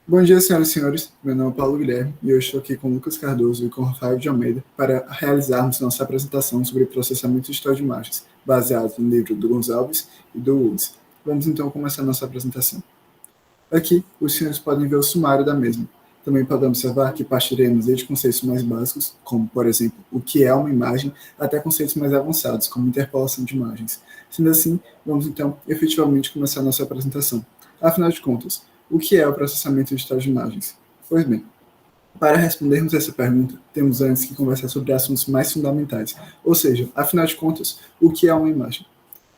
Bom dia, senhoras e senhores. Meu nome é Paulo Guilherme e eu estou aqui com Lucas Cardoso e com Rafael de Almeida para realizarmos nossa apresentação sobre processamento digital de imagens, baseado no livro do Gonçalves e do Woods. Vamos então começar nossa apresentação. Aqui, os senhores podem ver o sumário da mesma. Também podem observar que partiremos desde conceitos mais básicos, como, por exemplo, o que é uma imagem, até conceitos mais avançados, como interpolação de imagens. Sendo assim, vamos então efetivamente começar nossa apresentação. Afinal de contas, o que é o processamento digital de imagens? Pois bem, para respondermos essa pergunta, temos antes que conversar sobre assuntos mais fundamentais, ou seja, afinal de contas, o que é uma imagem?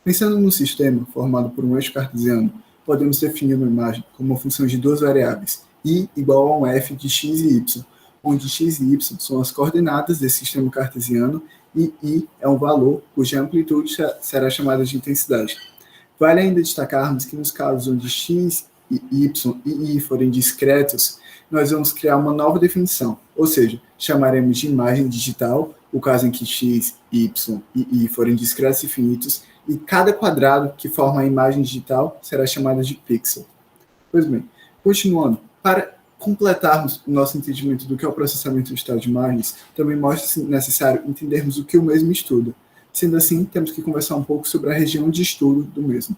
Pensando no sistema formado por um eixo cartesiano, podemos definir uma imagem como uma função de duas variáveis, i igual a um f de x e y, onde x e y são as coordenadas desse sistema cartesiano e i é um valor cuja amplitude será chamada de intensidade. Vale ainda destacarmos que nos casos onde x, y e i forem discretos, nós vamos criar uma nova definição, ou seja, chamaremos de imagem digital, o caso em que x, y e i forem discretos e finitos, e cada quadrado que forma a imagem digital será chamado de pixel. Pois bem, continuando, para completarmos o nosso entendimento do que é o processamento digital de imagens, também mostra-se necessário entendermos o que o mesmo estuda. Sendo assim, temos que conversar um pouco sobre a região de estudo do mesmo.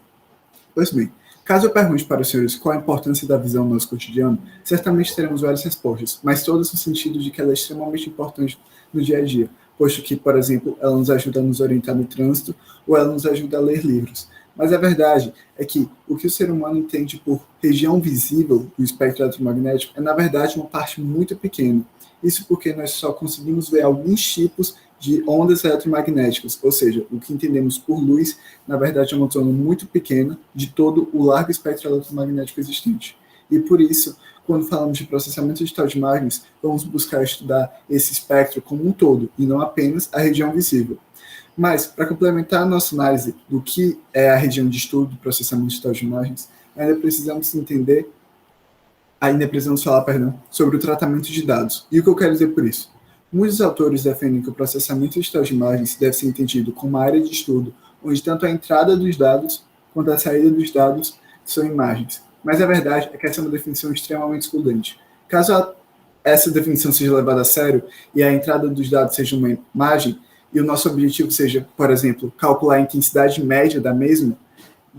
Pois bem, caso eu pergunte para os senhores qual a importância da visão no nosso cotidiano, certamente teremos várias respostas, mas todas no sentido de que ela é extremamente importante no dia a dia, posto que, por exemplo, ela nos ajuda a nos orientar no trânsito ou ela nos ajuda a ler livros. Mas a verdade é que o que o ser humano entende por região visível do espectro eletromagnético é, na verdade, uma parte muito pequena. Isso porque nós só conseguimos ver alguns tipos de ondas eletromagnéticas, ou seja, o que entendemos por luz, na verdade, é uma zona muito pequena de todo o largo espectro eletromagnético existente. E por isso, quando falamos de processamento digital de imagens, vamos buscar estudar esse espectro como um todo, e não apenas a região visível. Mas, para complementar a nossa análise do que é a região de estudo do processamento digital de imagens, ainda precisamos falar sobre o tratamento de dados. E o que eu quero dizer por isso? Muitos autores defendem que o processamento digital de imagens deve ser entendido como uma área de estudo onde tanto a entrada dos dados quanto a saída dos dados são imagens. Mas a verdade é que essa é uma definição extremamente excludente. Caso essa definição seja levada a sério e a entrada dos dados seja uma imagem, e o nosso objetivo seja, por exemplo, calcular a intensidade média da mesma,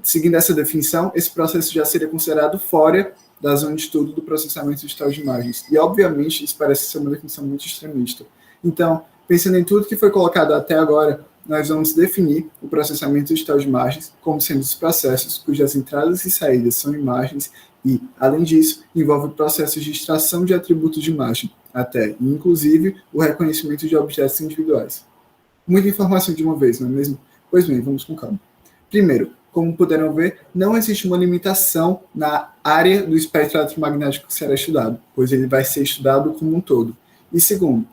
seguindo essa definição, esse processo já seria considerado fora da zona de estudo do processamento digital de imagens. E, obviamente, isso parece ser uma definição muito extremista. Então, pensando em tudo que foi colocado até agora, nós vamos definir o processamento digital de imagens como sendo os processos cujas entradas e saídas são imagens e, além disso, envolve processos de extração de atributos de imagem, até, inclusive, o reconhecimento de objetos individuais. Muita informação de uma vez, não é mesmo? Pois bem, vamos com calma. Primeiro, como puderam ver, não existe uma limitação na área do espectro eletromagnético que será estudado, pois ele vai ser estudado como um todo. E segundo,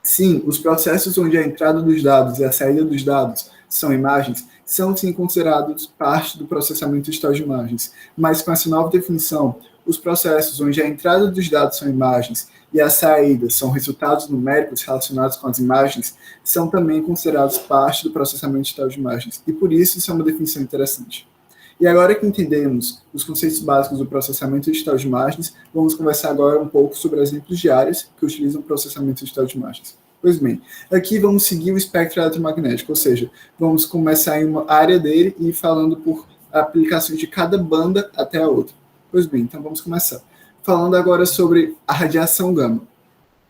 sim, os processos onde a entrada dos dados e a saída dos dados são imagens, são sim considerados parte do processamento digital de imagens, mas com essa nova definição, os processos onde a entrada dos dados são imagens e a saída são resultados numéricos relacionados com as imagens, são também considerados parte do processamento digital de imagens, e por isso é uma definição interessante. E agora que entendemos os conceitos básicos do processamento digital de imagens, vamos conversar agora um pouco sobre exemplos de áreas que utilizam o processamento digital de imagens. Pois bem, aqui vamos seguir o espectro eletromagnético, ou seja, vamos começar em uma área dele e ir falando por aplicações de cada banda até a outra. Pois bem, então vamos começar. Falando agora sobre a radiação gama.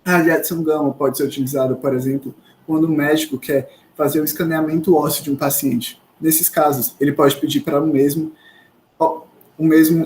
A radiação gama pode ser utilizada, por exemplo, quando o médico quer fazer o escaneamento ósseo de um paciente. Nesses casos, ele pode pedir para o mesmo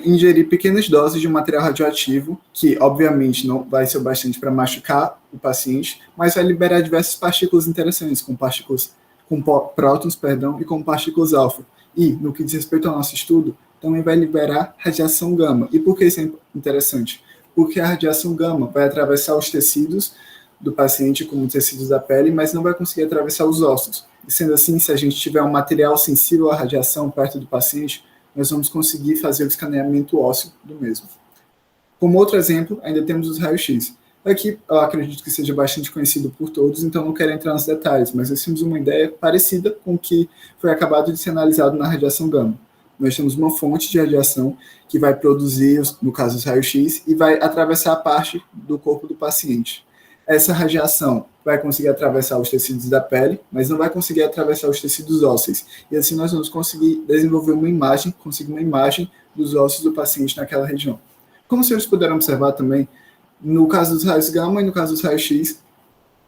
ingerir pequenas doses de um material radioativo, que obviamente não vai ser o bastante para machucar o paciente, mas vai liberar diversas partículas interessantes, com prótons, e com partículas alfa. E, no que diz respeito ao nosso estudo, também vai liberar radiação gama. E por que isso é interessante? Porque a radiação gama vai atravessar os tecidos do paciente, como os tecidos da pele, mas não vai conseguir atravessar os ossos. E sendo assim, se a gente tiver um material sensível à radiação perto do paciente, nós vamos conseguir fazer o escaneamento ósseo do mesmo. Como outro exemplo, ainda temos os raios-x. Aqui eu acredito que seja bastante conhecido por todos, então não quero entrar nos detalhes, mas nós temos uma ideia parecida com o que foi acabado de ser analisado na radiação gama. Nós temos uma fonte de radiação que vai produzir, no caso, os raios-x, e vai atravessar a parte do corpo do paciente. Essa radiação vai conseguir atravessar os tecidos da pele, mas não vai conseguir atravessar os tecidos ósseos. E assim nós vamos conseguir desenvolver uma imagem, conseguir uma imagem dos ossos do paciente naquela região. Como os senhores puderam observar também, no caso dos raios gama e no caso dos raios-x,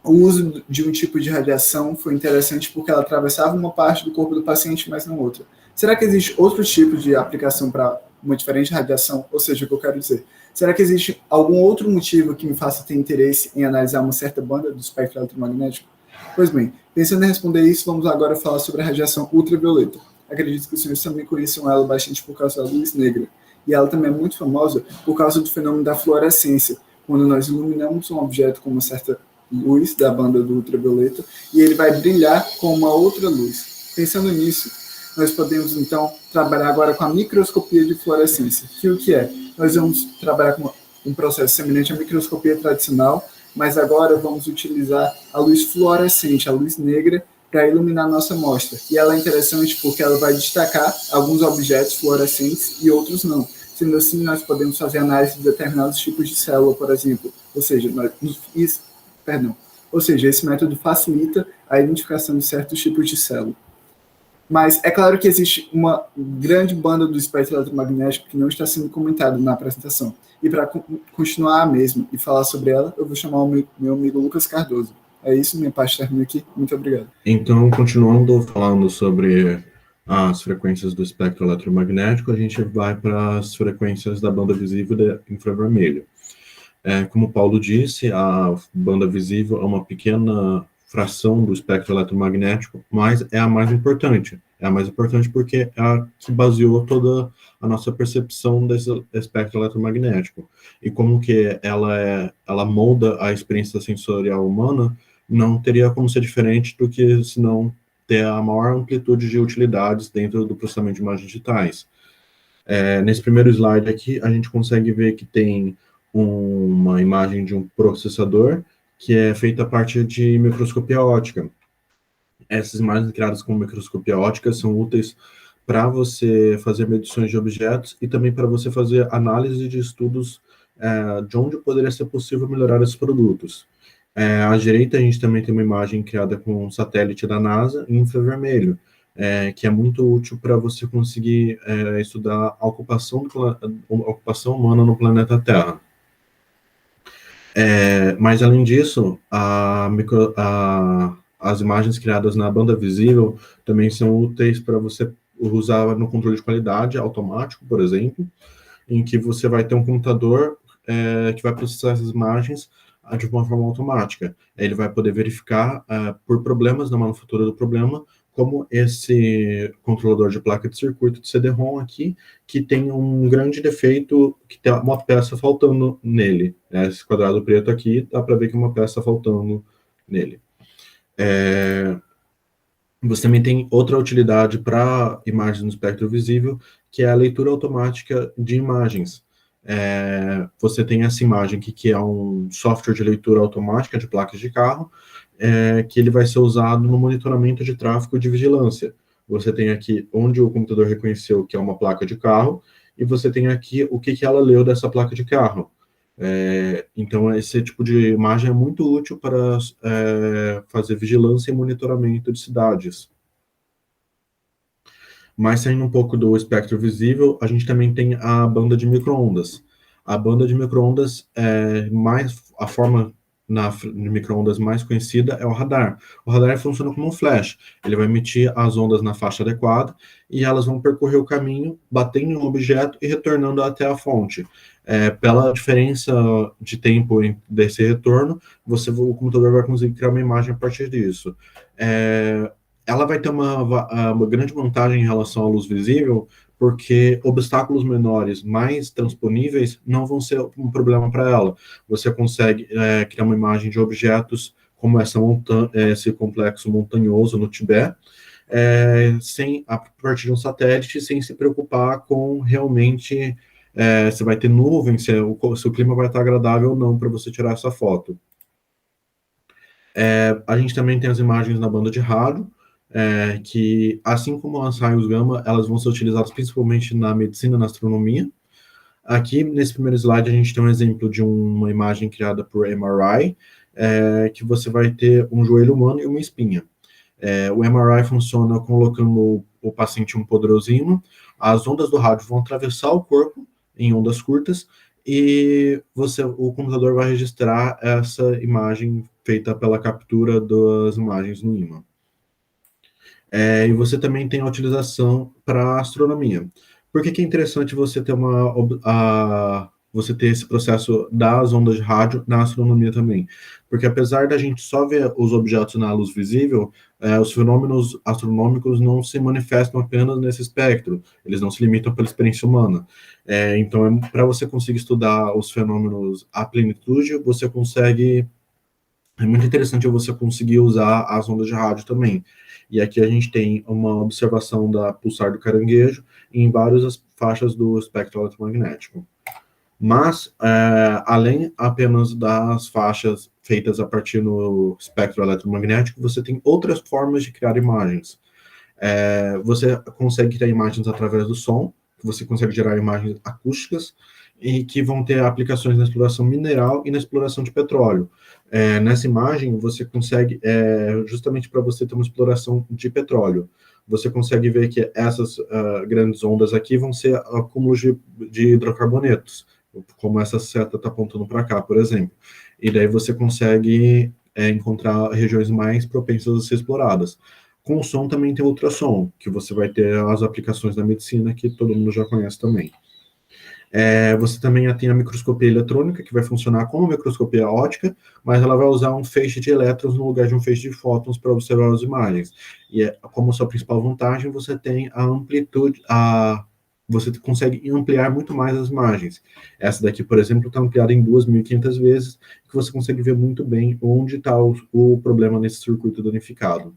o uso de um tipo de radiação foi interessante porque ela atravessava uma parte do corpo do paciente, mas não outra. Será que existe outro tipo de aplicação para uma diferente radiação? Ou seja, o que eu quero dizer, será que existe algum outro motivo que me faça ter interesse em analisar uma certa banda do espectro eletromagnético? Pois bem, pensando em responder isso, vamos agora falar sobre a radiação ultravioleta. Acredito que os senhores também conheçam ela bastante por causa da luz negra. E ela também é muito famosa por causa do fenômeno da fluorescência, quando nós iluminamos um objeto com uma certa luz da banda do ultravioleta e ele vai brilhar com uma outra luz. Pensando nisso, nós podemos então trabalhar agora com a microscopia de fluorescência. Que o que é? Nós vamos trabalhar com um processo semelhante à microscopia tradicional, mas agora vamos utilizar a luz fluorescente, a luz negra, para iluminar nossa amostra. E ela é interessante porque ela vai destacar alguns objetos fluorescentes e outros não. Sendo assim, nós podemos fazer análise de determinados tipos de célula, por exemplo. Ou seja, esse método facilita a identificação de certos tipos de célula. Mas é claro que existe uma grande banda do espectro eletromagnético que não está sendo comentada na apresentação. E para continuar a mesma e falar sobre ela, eu vou chamar o meu amigo Lucas Cardoso. É isso, minha parte termina aqui. Muito obrigado. Então, continuando falando sobre as frequências do espectro eletromagnético, a gente vai para as frequências da banda visível de infravermelho. Como o Paulo disse, a banda visível é uma pequena fração do espectro eletromagnético, mas é a mais importante. É a mais importante porque é a que baseou toda a nossa percepção desse espectro eletromagnético. E como que ela molda a experiência sensorial humana, não teria como ser diferente do que, se não, ter a maior amplitude de utilidades dentro do processamento de imagens digitais. Nesse primeiro slide aqui, a gente consegue ver que tem uma imagem de um processador que é feita a partir de microscopia óptica. Essas imagens criadas com microscopia óptica são úteis para você fazer medições de objetos e também para você fazer análise de estudos de onde poderia ser possível melhorar esses produtos. À direita, a gente também tem uma imagem criada com um satélite da NASA em infravermelho, que é muito útil para você conseguir estudar a ocupação humana no planeta Terra. Mas, além disso, as imagens criadas na banda visível também são úteis para você usar no controle de qualidade automático, por exemplo, em que você vai ter um computador que vai processar essas imagens de uma forma automática. Ele vai poder verificar por problemas na manufatura do problema, como esse controlador de placa de circuito de CD-ROM aqui, que tem um grande defeito, que tem uma peça faltando nele. Esse quadrado preto aqui, dá para ver que é uma peça faltando nele. Você também tem outra utilidade para imagens no espectro visível, que é a leitura automática de imagens. Você tem essa imagem aqui, que é um software de leitura automática de placas de carro, que ele vai ser usado no monitoramento de tráfego de vigilância. Você tem aqui onde o computador reconheceu que é uma placa de carro, e você tem aqui o que ela leu dessa placa de carro. Então, esse tipo de imagem é muito útil para fazer vigilância e monitoramento de cidades. Mas saindo um pouco do espectro visível, a gente também tem a banda de microondas. A banda de microondas, a forma de microondas mais conhecida é o radar. O radar funciona como um flash. Ele vai emitir as ondas na faixa adequada e elas vão percorrer o caminho, batendo em um objeto e retornando até a fonte. Pela diferença de tempo desse retorno, o computador vai conseguir criar uma imagem a partir disso. Ela vai ter uma grande vantagem em relação à luz visível, porque obstáculos menores, mais transponíveis, não vão ser um problema para ela. Você consegue criar uma imagem de objetos como esse complexo montanhoso no Tibete, a partir de um satélite, sem se preocupar com realmente se vai ter nuvem, se o clima vai estar agradável ou não para você tirar essa foto. A gente também tem as imagens na banda de rádio, que, assim como as raios gama, elas vão ser utilizadas principalmente na medicina e na astronomia. Aqui, nesse primeiro slide, a gente tem um exemplo de uma imagem criada por MRI, que você vai ter um joelho humano e uma espinha. O MRI funciona colocando o paciente em um poderosímetro, as ondas do rádio vão atravessar o corpo em ondas curtas, e o computador vai registrar essa imagem feita pela captura das imagens no ímã. E você também tem a utilização para astronomia. Por que é interessante você ter você ter esse processo das ondas de rádio na astronomia também? Porque apesar da gente só ver os objetos na luz visível, os fenômenos astronômicos não se manifestam apenas nesse espectro, eles não se limitam pela experiência humana. Então, para você conseguir estudar os fenômenos à plenitude, é muito interessante você conseguir usar as ondas de rádio também. E aqui a gente tem uma observação da pulsar do caranguejo em várias faixas do espectro eletromagnético. Mas, além apenas das faixas feitas a partir do espectro eletromagnético, você tem outras formas de criar imagens. Você consegue criar imagens através do som, você consegue gerar imagens acústicas, e que vão ter aplicações na exploração mineral e na exploração de petróleo. Nessa imagem, você consegue, justamente para você ter uma exploração de petróleo, você consegue ver que essas grandes ondas aqui vão ser acúmulos de hidrocarbonetos, como essa seta está apontando para cá, por exemplo. E daí você consegue encontrar regiões mais propensas a ser exploradas. Com o som também tem ultrassom, que você vai ter as aplicações da medicina, que todo mundo já conhece também. Você também tem a microscopia eletrônica, que vai funcionar como microscopia óptica, mas ela vai usar um feixe de elétrons no lugar de um feixe de fótons para observar as imagens. E como sua principal vantagem, você tem a amplitude, você consegue ampliar muito mais as imagens. Essa daqui, por exemplo, está ampliada em 2.500 vezes, que você consegue ver muito bem onde está o problema nesse circuito danificado.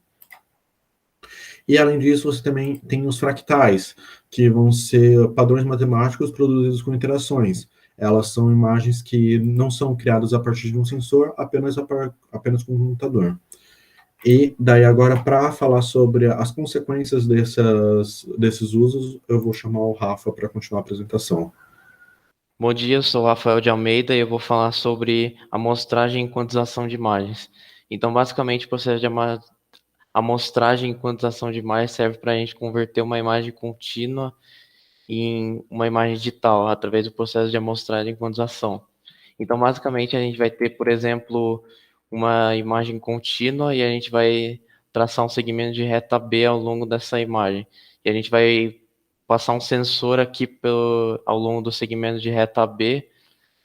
E, além disso, você também tem os fractais, que vão ser padrões matemáticos produzidos com interações. Elas são imagens que não são criadas a partir de um sensor, apenas com um computador. E daí agora, para falar sobre as consequências desses usos, eu vou chamar o Rafa para continuar a apresentação. Bom dia, eu sou o Rafael de Almeida e eu vou falar sobre amostragem e quantização de imagens. Então, basicamente, o processo de amostragem e quantização de imagens serve para a gente converter uma imagem contínua em uma imagem digital, através do processo de amostragem e quantização. Então, basicamente, a gente vai ter, por exemplo, uma imagem contínua e a gente vai traçar um segmento de reta B ao longo dessa imagem. E a gente vai passar um sensor aqui ao longo do segmento de reta B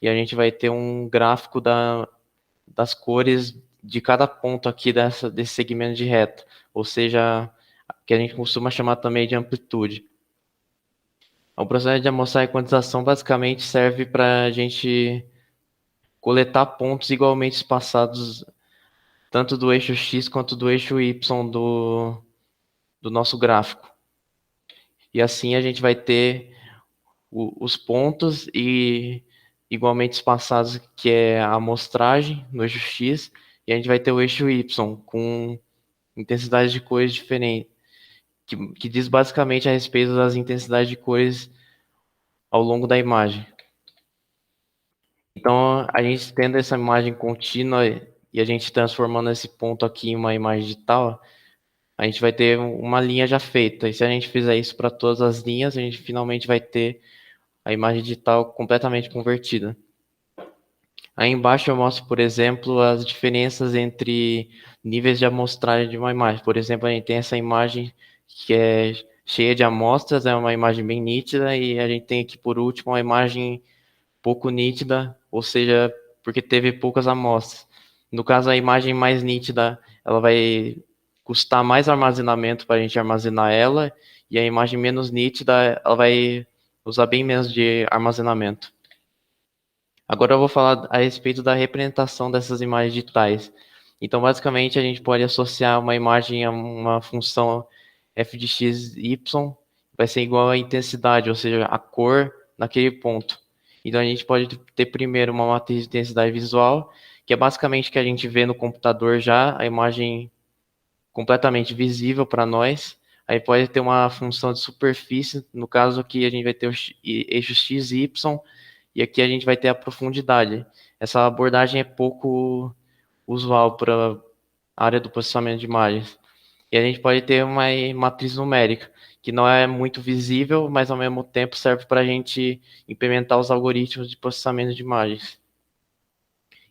e a gente vai ter um gráfico das cores de cada ponto aqui desse segmento de reta, ou seja, que a gente costuma chamar também de amplitude. O processo de amostragem e quantização basicamente serve para a gente coletar pontos igualmente espaçados, tanto do eixo X quanto do eixo Y do nosso gráfico. E assim a gente vai ter os pontos igualmente espaçados, que é a amostragem no eixo X, e a gente vai ter o eixo Y com intensidades de cores diferentes, que diz basicamente a respeito das intensidades de cores ao longo da imagem. Então, a gente tendo essa imagem contínua e a gente transformando esse ponto aqui em uma imagem digital, a gente vai ter uma linha já feita. E se a gente fizer isso para todas as linhas, a gente finalmente vai ter a imagem digital completamente convertida. Aí embaixo eu mostro, por exemplo, as diferenças entre níveis de amostragem de uma imagem. Por exemplo, a gente tem essa imagem que é cheia de amostras, é uma imagem bem nítida, e a gente tem aqui, por último, uma imagem pouco nítida, ou seja, porque teve poucas amostras. No caso, a imagem mais nítida, ela vai custar mais armazenamento para a gente armazenar ela, e a imagem menos nítida, ela vai usar bem menos de armazenamento. Agora eu vou falar a respeito da representação dessas imagens digitais. Então, basicamente, a gente pode associar uma imagem a uma função f de x, y, vai ser igual à intensidade, ou seja, a cor naquele ponto. Então, a gente pode ter primeiro uma matriz de intensidade visual, que é basicamente o que a gente vê no computador já, a imagem completamente visível para nós. Aí pode ter uma função de superfície, no caso aqui a gente vai ter o eixo x e y, e aqui a gente vai ter a profundidade. Essa abordagem é pouco usual para a área do processamento de imagens. E a gente pode ter uma matriz numérica, que não é muito visível, mas ao mesmo tempo serve para a gente implementar os algoritmos de processamento de imagens.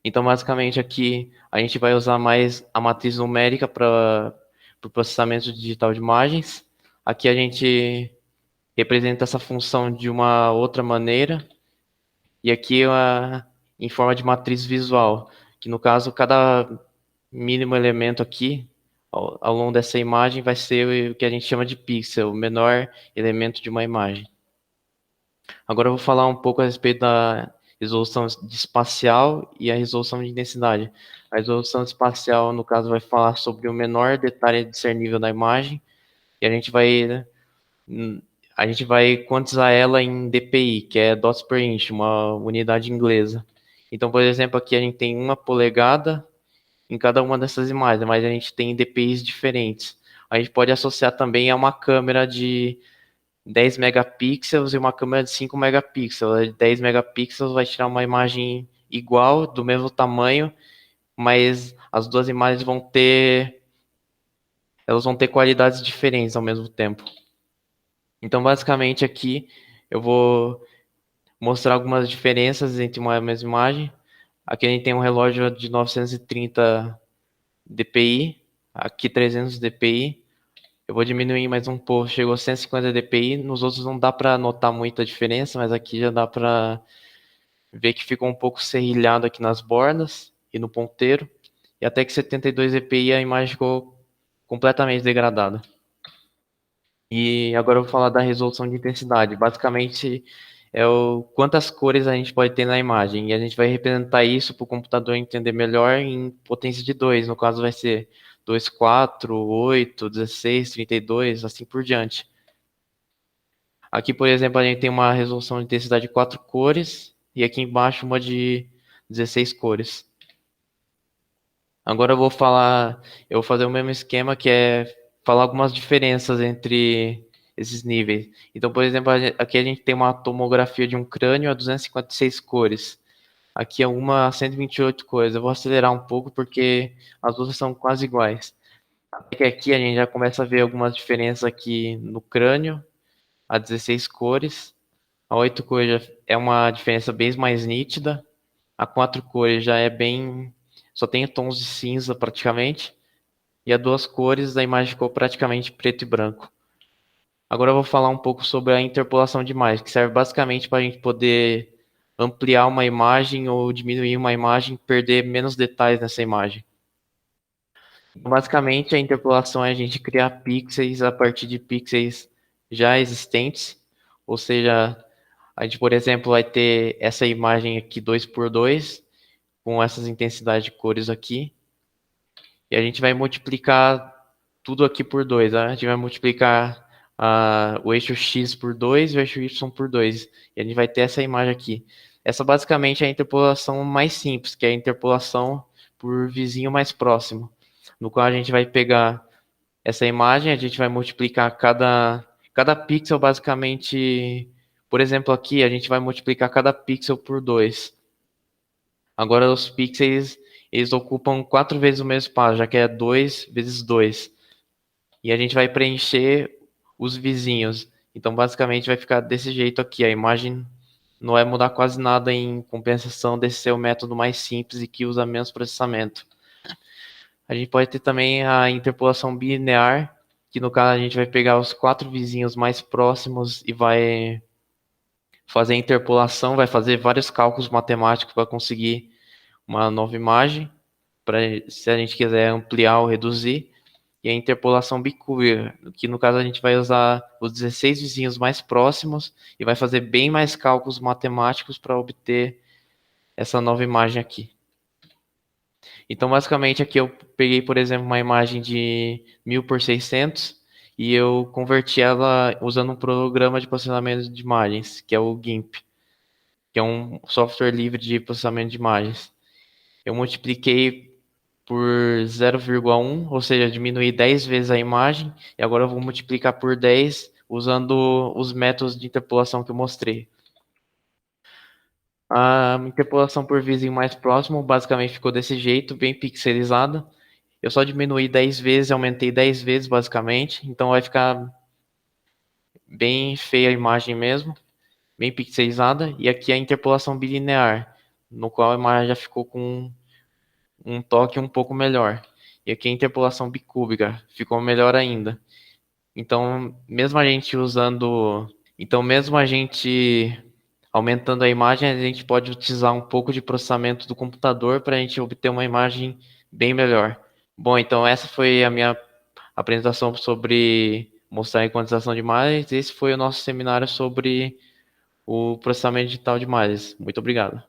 Então, basicamente, aqui a gente vai usar mais a matriz numérica para o processamento digital de imagens. Aqui a gente representa essa função de uma outra maneira. E aqui em forma de matriz visual, que no caso, cada mínimo elemento aqui, ao longo dessa imagem, vai ser o que a gente chama de pixel, o menor elemento de uma imagem. Agora eu vou falar um pouco a respeito da resolução espacial e a resolução de intensidade. A resolução espacial, no caso, vai falar sobre o menor detalhe discernível da imagem, e a gente vai quantizar ela em dpi, que é dots per inch, uma unidade inglesa. Então, por exemplo, aqui a gente tem 1 polegada em cada uma dessas imagens, mas a gente tem dpis diferentes. A gente pode associar também a uma câmera de 10 megapixels e uma câmera de 5 megapixels. A de 10 megapixels vai tirar uma imagem igual, do mesmo tamanho, mas as duas imagens elas vão ter qualidades diferentes ao mesmo tempo. Então, basicamente, aqui eu vou mostrar algumas diferenças entre uma mesma imagem. Aqui a gente tem um relógio de 930 dpi, aqui 300 dpi. Eu vou diminuir mais um pouco, chegou a 150 dpi. Nos outros não dá para notar muita diferença, mas aqui já dá para ver que ficou um pouco serrilhado aqui nas bordas e no ponteiro. E até que 72 dpi a imagem ficou completamente degradada. E agora eu vou falar da resolução de intensidade. Basicamente, é quantas cores a gente pode ter na imagem. E a gente vai representar isso para o computador entender melhor em potência de 2. No caso, vai ser 2, 4, 8, 16, 32, assim por diante. Aqui, por exemplo, a gente tem uma resolução de intensidade de 4 cores. E aqui embaixo uma de 16 cores. Agora eu vou fazer o mesmo esquema, que é falar algumas diferenças entre esses níveis. Então, por exemplo, aqui a gente tem uma tomografia de um crânio a 256 cores. Aqui é uma a 128 cores. Eu vou acelerar um pouco porque as duas são quase iguais. Aqui a gente já começa a ver algumas diferenças aqui no crânio, a 16 cores. A 8 cores já é uma diferença bem mais nítida. A 4 cores já é só tem tons de cinza praticamente. E a 2 cores, a imagem ficou praticamente preto e branco. Agora eu vou falar um pouco sobre a interpolação de imagem, que serve basicamente para a gente poder ampliar uma imagem ou diminuir uma imagem, perder menos detalhes nessa imagem. Basicamente, a interpolação é a gente criar pixels a partir de pixels já existentes, ou seja, a gente, por exemplo, vai ter essa imagem aqui 2x2, com essas intensidades de cores aqui, e a gente vai multiplicar tudo aqui por 2. A gente vai multiplicar o eixo X por 2 e o eixo Y por 2. E a gente vai ter essa imagem aqui. Essa basicamente é a interpolação mais simples, que é a interpolação por vizinho mais próximo. No qual a gente vai pegar essa imagem, a gente vai multiplicar cada pixel basicamente... Por exemplo, aqui a gente vai multiplicar cada pixel por 2. Agora os pixels, eles ocupam 4 vezes o mesmo espaço, já que é 2 vezes 2. E a gente vai preencher os vizinhos. Então, basicamente, vai ficar desse jeito aqui. A imagem não vai mudar quase nada em compensação desse ser o método mais simples e que usa menos processamento. A gente pode ter também a interpolação bilinear, que no caso a gente vai pegar os 4 vizinhos mais próximos e vai fazer a interpolação, vai fazer vários cálculos matemáticos para conseguir uma nova imagem, se a gente quiser ampliar ou reduzir. E a interpolação bicúbia, que no caso a gente vai usar os 16 vizinhos mais próximos e vai fazer bem mais cálculos matemáticos para obter essa nova imagem aqui. Então, basicamente, aqui eu peguei, por exemplo, uma imagem de 1000 por 600 e eu converti ela usando um programa de processamento de imagens, que é o GIMP, que é um software livre de processamento de imagens. Eu multipliquei por 0,1, ou seja, diminuir 10 vezes a imagem, e agora eu vou multiplicar por 10 usando os métodos de interpolação que eu mostrei. A interpolação por vizinho mais próximo basicamente ficou desse jeito, bem pixelizada. Eu só diminuí 10 vezes, aumentei 10 vezes basicamente, então vai ficar bem feia a imagem mesmo, bem pixelizada. E aqui a interpolação bilinear, no qual a imagem já ficou com um toque um pouco melhor. E aqui a interpolação bicúbica ficou melhor ainda. Mesmo a gente aumentando a imagem, a gente pode utilizar um pouco de processamento do computador para a gente obter uma imagem bem melhor. Bom, então essa foi a minha apresentação sobre mostrar a quantização de imagens. Esse foi o nosso seminário sobre o processamento digital de imagens. Muito obrigado.